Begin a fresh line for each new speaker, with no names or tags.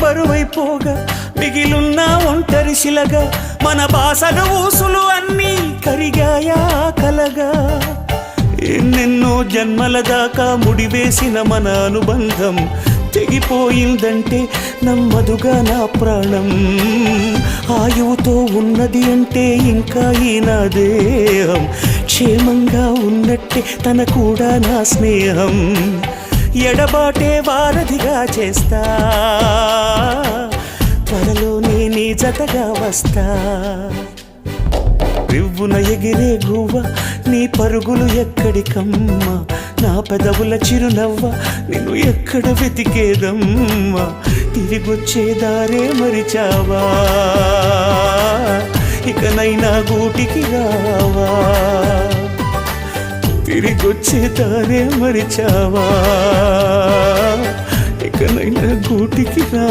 బరువైపోగా మిగిలున్న ఒంటరి శిలగా మన బాసలు ఊసులు అన్నీ కరిగాయా కలగా ఎన్నెన్నో జన్మల దాకా ముడివేసిన మన అనుబంధం తెగిపోయిందంటే నమ్మదుగా నా ప్రాణం ఆయువుతో ఉన్నది అంటే ఇంకా ఈ నా దేహం క్షేమంగా ఉన్నట్టే తన కూడా నా స్నేహం ఎడబాటే వారధిగా చేస్తా త్వరలోనే నీ జతగా వస్తా రివ్వున ఎగిరే గువ్వ నీ పరుగులు ఎక్కడికమ్మా నా పెదవుల చిరునవ్వ నిన్ను ఎక్కడ వెతికేదమ్మా తిరిగొచ్చే దారే మరిచావా ఇకనైనా గూటికి రావా తిరిగొచ్చే దారే మరిచావా ఇకనైనా గూటికి రా